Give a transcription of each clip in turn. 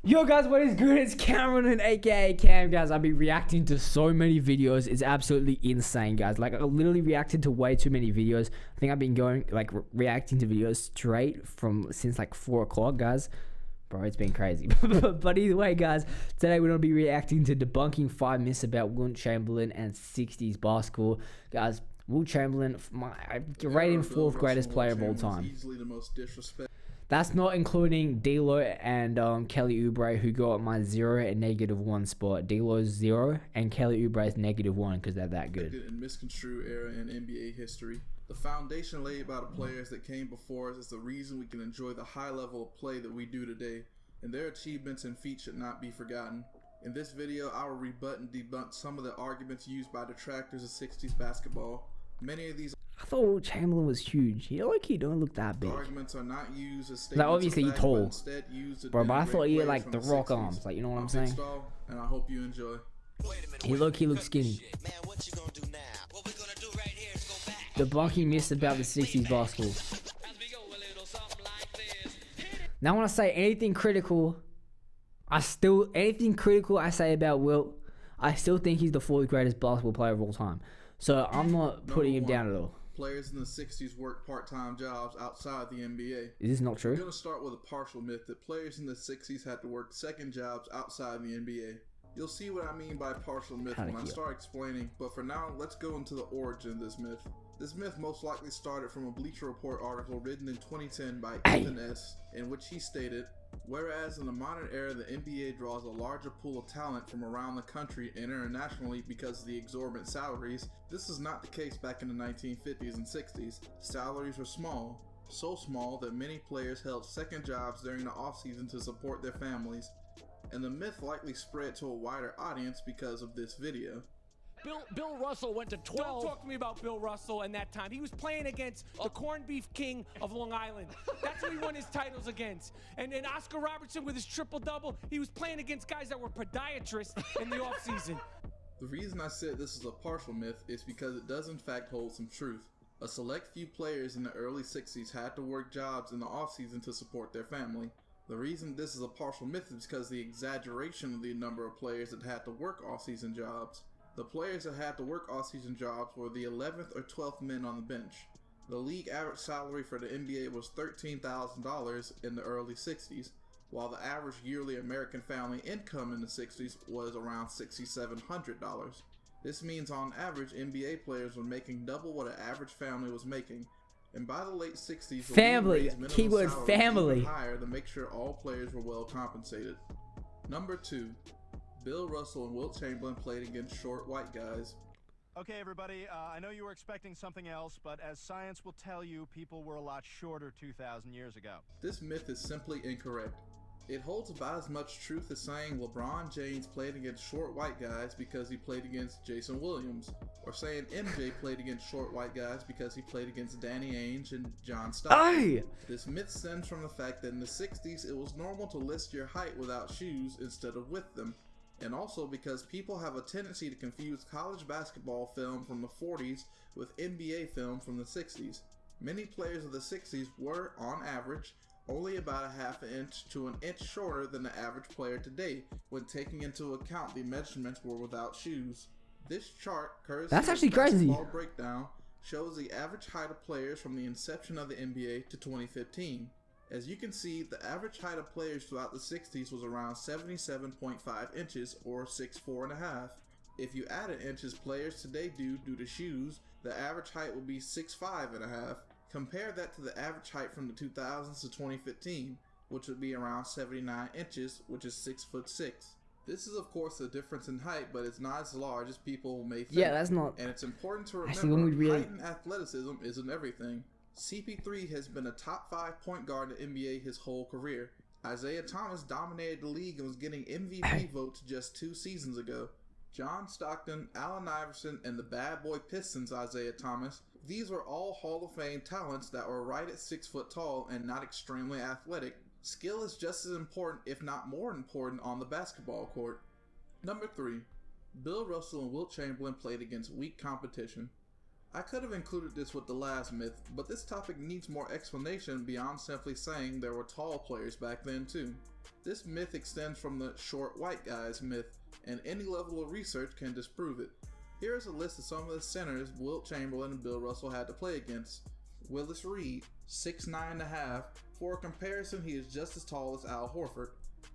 Yo guys, what is good? It's Chamberlain aka Cam. Guys, I've been reacting to so many videos. It's absolutely insane, guys. Like, I literally reacted to way too many videos. I think I've been going like reacting to videos straight from since like 4 o'clock, guys. Bro, it's been crazy. But either way, guys, today we're gonna be reacting to debunking 5 myths about Wilt Chamberlain and 60s basketball. Guys, Wilt Chamberlain, I rate him 4th greatest player of all time. Easily the most disrespect. That's not including D'Lo and Kelly Oubre, who got my 0 and -1 spot. D'Lo's 0 and Kelly Oubre's -1 because they're that good. And misconstrued era in NBA history. The foundation laid by the players that came before us is the reason we can enjoy the high level of play that we do today, and their achievements and feats should not be forgotten. In this video, I will rebut and debunk some of the arguments used by detractors of 60s basketball. Many of these I thought Wilt Chamberlain was huge. You know, like he don't look that big. arguments are not used as statements like, obviously of he's fact, tall, but instead used to bro. But I denigrate thought he had players like from the the rock 60s. arms. Like, you know what I'm Big saying? Stall, and I hope you enjoy. He looks skinny. Man, what you gonna do now? What we gonna do right here is go back. Debunking myths about the 60s basketball. Now, when I say anything critical, anything critical I say about Wilt, I still think he's the 4th greatest basketball player of all time. So I'm not putting him down at all. Players in the 60s worked part-time jobs outside the NBA. Is this not We're true? going to start with a partial myth that players in the 60s had to work second jobs outside the NBA. You'll see what I mean by partial myth when I start explaining, but for now, let's go into the origin of this myth. This myth most likely started from a Bleacher Report article written in 2010 by Ethan S., in which he stated, whereas in the modern era the NBA draws a larger pool of talent from around the country and internationally because of the exorbitant salaries, this is not the case back in the 1950s and 60s. Salaries were small, so small that many players held second jobs during the off-season to support their families, and the myth likely spread to a wider audience because of this video. Bill Russell went to 12. Don't talk to me about Bill Russell and that time. He was playing against the corned beef king of Long Island. That's who he won his titles against. And then Oscar Robertson with his triple-double, he was playing against guys that were podiatrists in the offseason. The reason I said this is a partial myth is because it does in fact hold some truth. A select few players in the early 60s had to work jobs in the offseason to support their family. The reason this is a partial myth is because the exaggeration of the number of players that had to work off-season jobs. The players that had to work off-season jobs were the 11th or 12th men on the bench. The league average salary for the NBA was $13,000 in the early 60s, while the average yearly American family income in the 60s was around $6,700. This means on average NBA players were making double what an average family was making. And by the late 60s, family, keyword family, higher to make sure all players were well compensated. Number 2. Bill Russell and Wilt Chamberlain played against short white guys. Okay, everybody, I know you were expecting something else, but as science will tell you, people were a lot shorter 2,000 years ago. This myth is simply incorrect. It holds about as much truth as saying LeBron James played against short white guys because he played against Jason Williams, or saying MJ played against short white guys because he played against Danny Ainge and John Stockton. This myth stems from the fact that in the 60s it was normal to list your height without shoes instead of with them, and also because people have a tendency to confuse college basketball film from the 40s with NBA film from the 60s. Many players of the 60s were, on average, only about a half an inch to an inch shorter than the average player today, when taking into account the measurements were without shoes. This chart, courtesy that's actually of crazy. Basketball Breakdown, shows the average height of players from the inception of the NBA to 2015. As you can see, the average height of players throughout the 60s was around 77.5 inches, or 6'4.5". If you added inches players today do due to shoes, the average height would be 6'5.5". Compare that to the average height from the 2000s to 2015, which would be around 79 inches, which is 6'6". This is of course a difference in height, but it's not as large as people may think. Yeah, that's not. And it's important to Actually, when we remember, really... height and athleticism isn't everything. CP3 has been a top 5 point guard in the NBA his whole career. Isaiah Thomas dominated the league and was getting MVP votes just 2 seasons ago. John Stockton, Allen Iverson, and the bad boy Pistons Isaiah Thomas, these were all Hall of Fame talents that were right at 6 foot tall and not extremely athletic. Skill is just as important, if not more important, on the basketball court. Number 3. Bill Russell and Wilt Chamberlain played against weak competition. I could have included this with the last myth, but this topic needs more explanation beyond simply saying there were tall players back then too. This myth extends from the short white guys myth, and any level of research can disprove it. Here is a list of some of the centers Wilt Chamberlain and Bill Russell had to play against. Willis Reed, 6'9½". For a comparison, he is just as tall as Al Horford.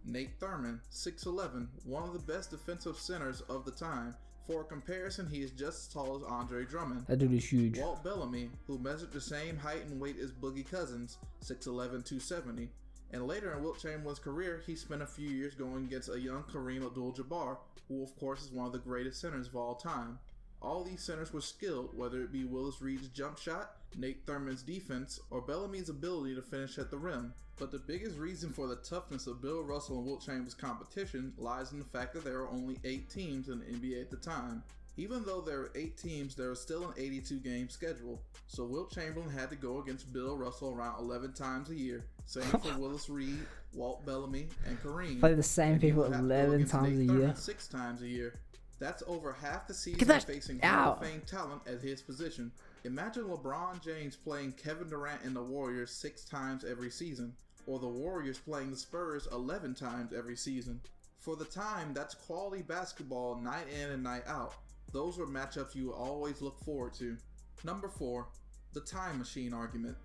Nate Thurmond, 6'11", one of the best defensive centers of the time. For a comparison, he is just as tall as Andre Drummond. That dude is huge. Walt Bellamy, who measured the same height and weight as Boogie Cousins, 6'11", 270. And later in Wilt Chamberlain's career, he spent a few years going against a young Kareem Abdul-Jabbar, who of course is one of the greatest centers of all time. All these centers were skilled, whether it be Willis Reed's jump shot, Nate Thurmond's defense, or Bellamy's ability to finish at the rim. But the biggest reason for the toughness of Bill Russell and Wilt Chamberlain's competition lies in the fact that there were only 8 teams in the NBA at the time. Even though there were 8 teams, there was still an 82-game schedule, so Wilt Chamberlain had to go against Bill Russell around 11 times a year. Same for Willis Reed, Walt Bellamy, and Kareem. Play the same people 11 times a year. 6 times a year. That's over half the season facing Hall of Fame talent at his position. Imagine LeBron James playing Kevin Durant and the Warriors 6 times every season, or the Warriors playing the Spurs 11 times every season. For the time, that's quality basketball night in and night out. Those were matchups you will always look forward to. Number 4, the time machine argument.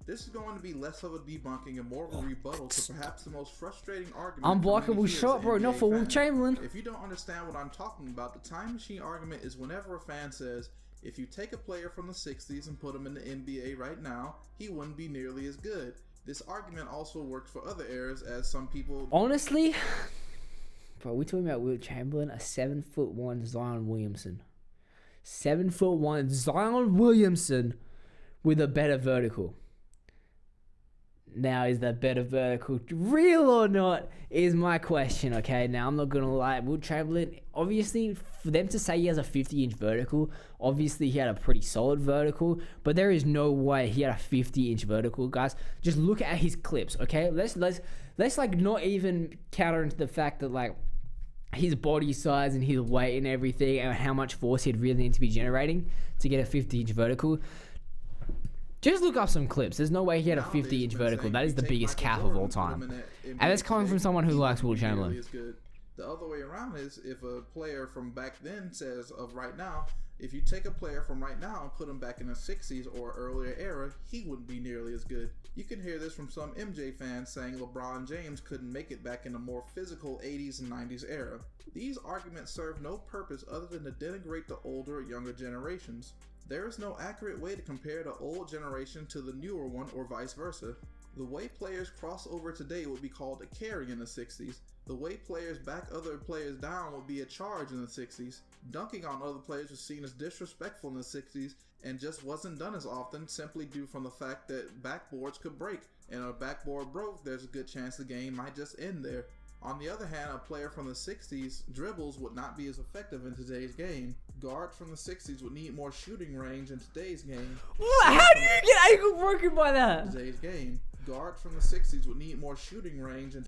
This is going to be less of a debunking and more of a rebuttal to perhaps the most frustrating argument. Unblockable shot, bro, not for Wilt Chamberlain. If you don't understand what I'm talking about, the time machine argument is whenever a fan says, if you take a player from the 60s and put him in the NBA right now, he wouldn't be nearly as good. This argument also works for other eras, as some people... Honestly, bro, we're talking about Wilt Chamberlain, a 7'1" Zion Williamson. 7'1" Zion Williamson with a better vertical. Now, is that better vertical real or not is my question, okay? Now, I'm not going to lie. Wilt Chamberlain, obviously, for them to say he has a 50-inch vertical, obviously he had a pretty solid vertical, but there is no way he had a 50-inch vertical, guys. Just look at his clips, okay? Let's like not even counter into the fact that like his body size and his weight and everything and how much force he'd really need to be generating to get a 50-inch vertical. Just look up some clips. There's no way he had a 50-inch vertical. That is the biggest cap of all time. And that's coming from someone who likes Wilt Chamberlain. The other way around is if a player from back then says of right now, if you take a player from right now and put him back in the 60s or earlier era, he wouldn't be nearly as good. You can hear this from some MJ fans saying LeBron James couldn't make it back in a more physical 80s and 90s era. These arguments serve no purpose other than to denigrate the older or younger generations. There is no accurate way to compare the old generation to the newer one or vice versa. The way players cross over today would be called a carry in the 60s. The way players back other players down would be a charge in the 60s. Dunking on other players was seen as disrespectful in the 60s and just wasn't done as often simply due from the fact that backboards could break. And if a backboard broke, there's a good chance the game might just end there. On the other hand, a player from the 60s dribbles would not be as effective in today's game. Guards from the 60s would need more shooting range in today's game. How do you get ankle broken by that? Today's game. Guards from the 60s would need more shooting range in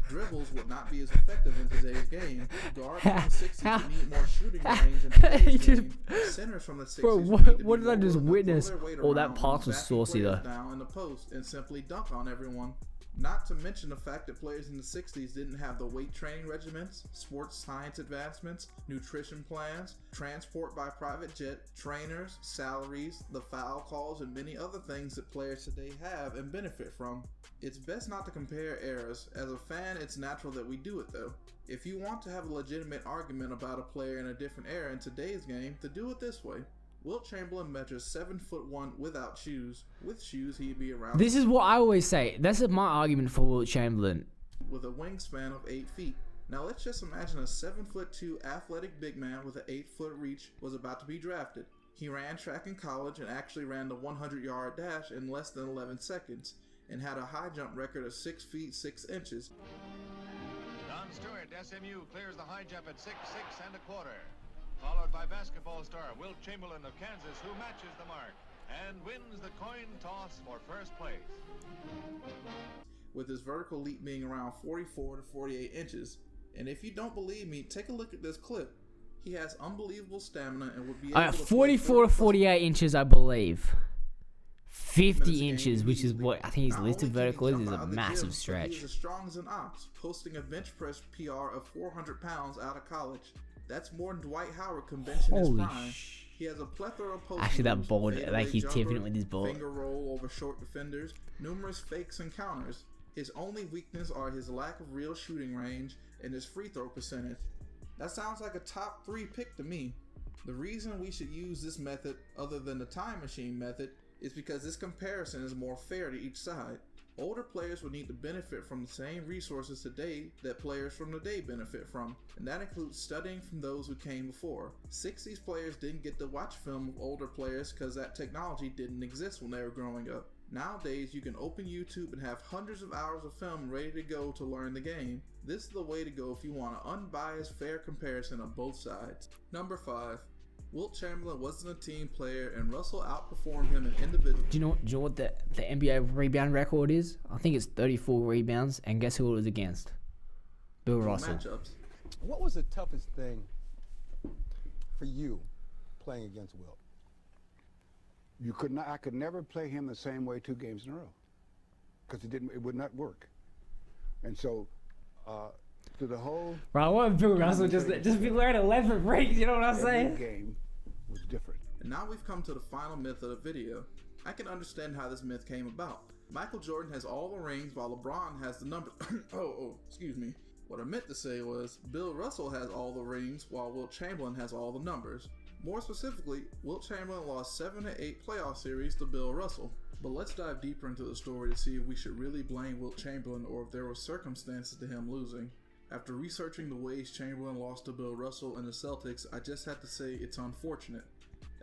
dribbles would not be as effective in today's game. Guards from the 60s would need more shooting range in today's game. Centers from the 60s bro, what did I just witness? Oh, that pass was saucy though. Down in the post and simply dunk on everyone. Not to mention the fact that players in the 60s didn't have the weight training regimens, sports science advancements, nutrition plans, transport by private jet, trainers, salaries, the foul calls, and many other things that players today have and benefit from. It's best not to compare eras. As a fan, it's natural that we do it though. If you want to have a legitimate argument about a player in a different era in today's game, to do it this way. Wilt Chamberlain measures 7'1" without shoes. With shoes, he'd be around. This is what I always say. That's my argument for Wilt Chamberlain. With a wingspan of 8 feet. Now let's just imagine a 7'2" athletic big man with an 8-foot reach was about to be drafted. He ran track in college and actually ran the 100-yard dash in less than 11 seconds, and had a high jump record of 6 feet 6 inches. Don Stewart, SMU, clears the high jump at 6'6" and a quarter. Followed by basketball star Wilt Chamberlain of Kansas, who matches the mark. and wins the coin toss for first place. With his vertical leap being around 44 to 48 inches. And if you don't believe me, take a look at this clip. He has unbelievable stamina and would be able to 44 to 40 48 inches, I believe. 50 minutes a inches, game which is easily. what I think his Not listed only can he vertical is jump a out of the massive gym, but stretch. He's as strong as an ox, posting a bench press PR of 400 pounds out of college. That's more than Dwight Howard can bench in his Holy prime. He has a plethora of post Actually, that moves, ball, fadeaway like he's jumper, tipping it with his ball. finger roll over short defenders, numerous fakes and counters. His only weakness are his lack of real shooting range and his free throw percentage. That sounds like a top 3 pick to me. The reason we should use this method other than the time machine method is because this comparison is more fair to each side. Older players would need to benefit from the same resources today that players from today benefit from, and that includes studying from those who came before. 60s players didn't get to watch film of older players because that technology didn't exist when they were growing up. Nowadays, you can open YouTube and have hundreds of hours of film ready to go to learn the game. This is the way to go if you want an unbiased, fair comparison of both sides. Number 5. Wilt Chamberlain wasn't a team player, and Russell outperformed him in individual. Do you know what the NBA rebound record is? I think it's 34 rebounds, and guess who it was against? Bill Russell. matchups. What was the toughest thing for you playing against Wilt? You could not. I could never play him the same way 2 games in a row, because it would not work. And so, through the whole. Bro, I want Bill Russell just be wearing 11 rings. You know what I'm every saying? game was different. And now we've come to the final myth of the video. I can understand how this myth came about. Michael Jordan has all the rings while LeBron has the numbers. Excuse me. What I meant to say was Bill Russell has all the rings while Wilt Chamberlain has all the numbers. More specifically, Wilt Chamberlain lost 7 to 8 playoff series to Bill Russell. But let's dive deeper into the story to see if we should really blame Wilt Chamberlain or if there were circumstances to him losing. After researching the ways Chamberlain lost to Bill Russell and the Celtics, I just have to say it's unfortunate.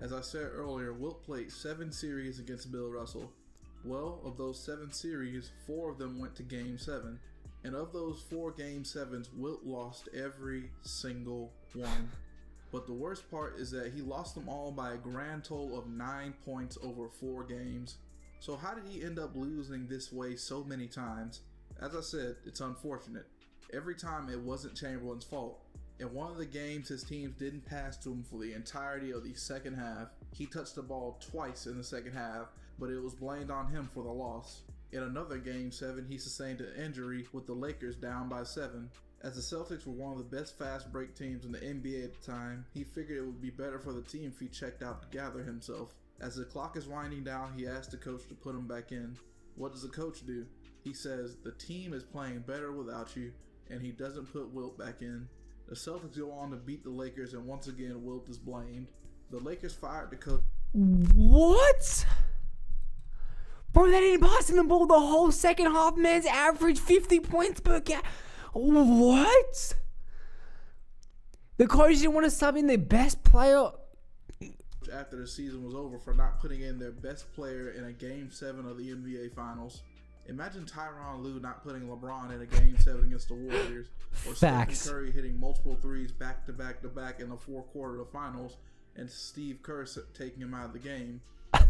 As I said earlier, Wilt played 7 series against Bill Russell. Well, of those 7 series, 4 of them went to Game 7. And of those 4 Game 7s, Wilt lost every single one. But the worst part is that he lost them all by a grand total of 9 points over 4 games. So how did he end up losing this way so many times? As I said, it's unfortunate. Every time it wasn't Chamberlain's fault. In one of the games his teams didn't pass to him for the entirety of the second half. He touched the ball twice in the second half, but it was blamed on him for the loss. In another Game 7, he sustained an injury with the Lakers down by 7. As the Celtics were one of the best fast break teams in the NBA at the time, he figured it would be better for the team if he checked out to gather himself. As the clock is winding down, he asked the coach to put him back in. What does the coach do? He says, the team is playing better without you, and he doesn't put Wilt back in. The Celtics go on to beat the Lakers, and once again, Wilt is blamed. The Lakers fired the coach. What? Bro, they didn't pass him the ball the whole second half. Man's average 50 points per game. What? The coach didn't want to sub in their best player. After the season was over for not putting in their best player in a Game 7 of the NBA Finals. Imagine Tyronn Lue not putting LeBron in a Game 7 against the Warriors, or Facts. Stephen Curry hitting multiple threes back to back to back in the fourth quarter of the Finals, and Steve Kerr taking him out of the game.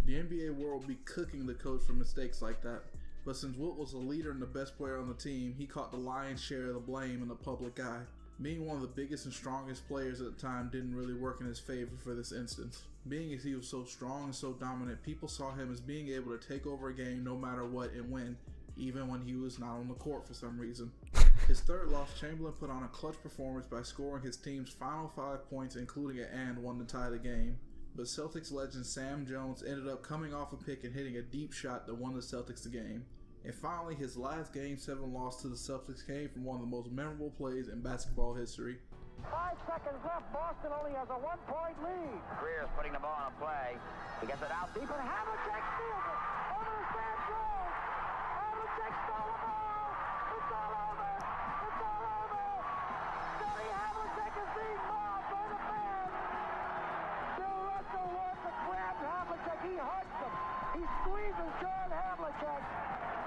The NBA world would be cooking the coach for mistakes like that. But since Wilt was the leader and the best player on the team, he caught the lion's share of the blame in the public eye. Being one of the biggest and strongest players at the time didn't really work in his favor for this instance. Being as he was so strong and so dominant, people saw him as being able to take over a game no matter what and win, even when he was not on the court for some reason. His third loss, Chamberlain put on a clutch performance by scoring his team's final 5 points, including an and one to tie the game. But Celtics legend Sam Jones ended up coming off a pick and hitting a deep shot that won the Celtics the game. And finally, his last Game 7 loss to the Celtics came from one of the most memorable plays in basketball history. 5 seconds left. Boston only has a 1-point lead. Greer's putting the ball on a play. He gets it out deep, and Havlicek steals it. Over to Sam Jones. Havlicek stole the ball. It's all over. It's all over. Johnny Havlicek is being mobbed by the fans. Bill Russell wants to grab Havlicek. He hugs him. He squeezes John Havlicek.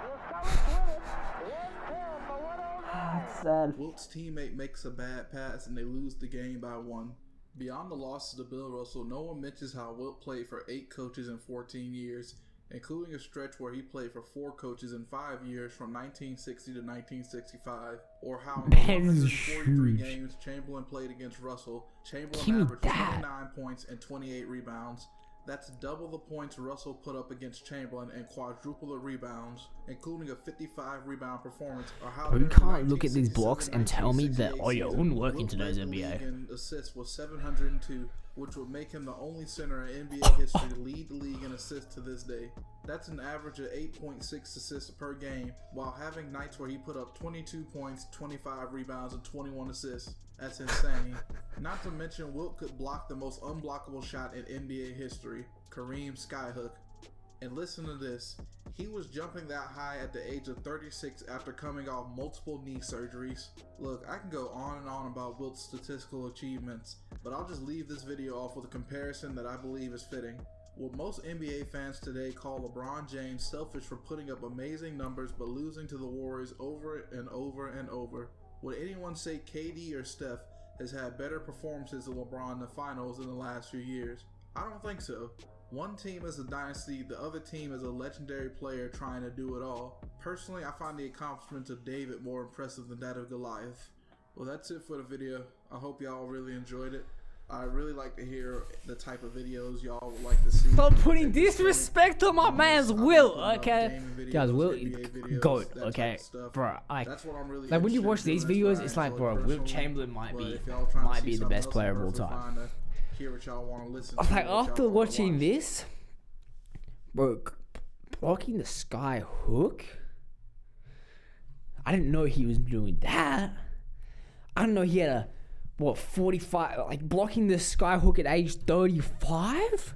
The Celtics win it. 110 for 109. Sad. Wilt's teammate makes a bad pass and they lose the game by 1. Beyond the losses to Bill Russell, no one mentions how Wilt played for 8 coaches in 14 years, including a stretch where he played for 4 coaches in 5 years from 1960 to 1965, or how in 143 games Chamberlain played against Russell, Chamberlain averaged 29 points and 28 rebounds. That's double the points Russell put up against Chamberlain and quadruple the rebounds, including a 55 rebound performance. Or how you can't look at these blocks and tell me that, oh, you wouldn't work into those NBA. Assists was 702, which would make him the only center in NBA history to lead the league in assists to this day. That's an average of 8.6 assists per game, while having nights where he put up 22 points, 25 rebounds, and 21 assists. That's insane. Not to mention, Wilt could block the most unblockable shot in NBA history, Kareem's skyhook. And listen to this, he was jumping that high at the age of 36 after coming off multiple knee surgeries. Look, I can go on and on about Wilt's statistical achievements, but I'll just leave this video off with a comparison that I believe is fitting. Will most NBA fans today call LeBron James selfish for putting up amazing numbers but losing to the Warriors over and over and over? Would anyone say KD or Steph has had better performances than LeBron in the finals in the last few years? I don't think so. One team is a dynasty, the other team is a legendary player trying to do it all. Personally, I find the accomplishments of David more impressive than that of Goliath. Well, that's it for the video. I hope y'all really enjoyed it. I really like to hear the type of videos y'all would like to see. Stop putting disrespect on my man's Wilt, okay? Guys, Wilt, GOAT, okay? Bro, like when you watch these videos, it's like, bro, Wilt Chamberlain might be the best player of all time. Like, after watching this, bro, blocking the sky hook, I didn't know he was doing that. I didn't know he had a, what, 45, like blocking the sky hook at age 35?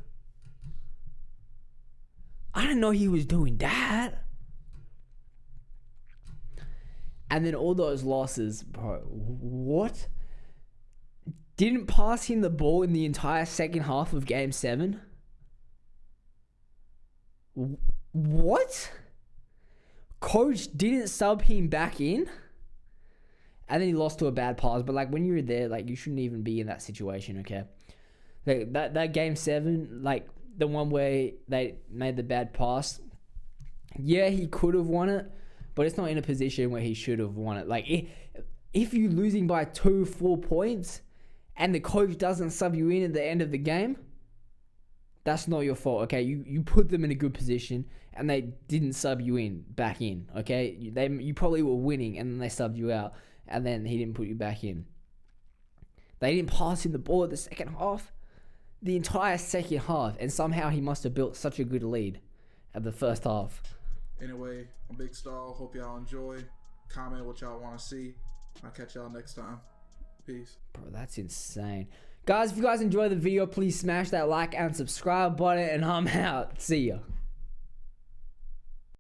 I didn't know he was doing that. And then all those losses, bro, what? Didn't pass him the ball in the entire second half of Game 7? What? Coach didn't sub him back in? And then he lost to a bad pass. But, like, when you were there, like, you shouldn't even be in that situation, okay? Like, that Game 7, like, the one where they made the bad pass, yeah, he could have won it, but it's not in a position where he should have won it. Like, if you're losing by 2-4 points and the coach doesn't sub you in at the end of the game, that's not your fault, okay? You put them in a good position and they didn't sub you back in, okay? You probably were winning and then they subbed you out. And then he didn't put you back in. They didn't pass him the ball at the second half. The entire second half. And somehow he must have built such a good lead at the first half. Anyway, I'm Big Stall. Hope y'all enjoy. Comment what y'all want to see. I'll catch y'all next time. Peace. Bro, that's insane. Guys, if you guys enjoyed the video, please smash that like and subscribe button. And I'm out. See ya.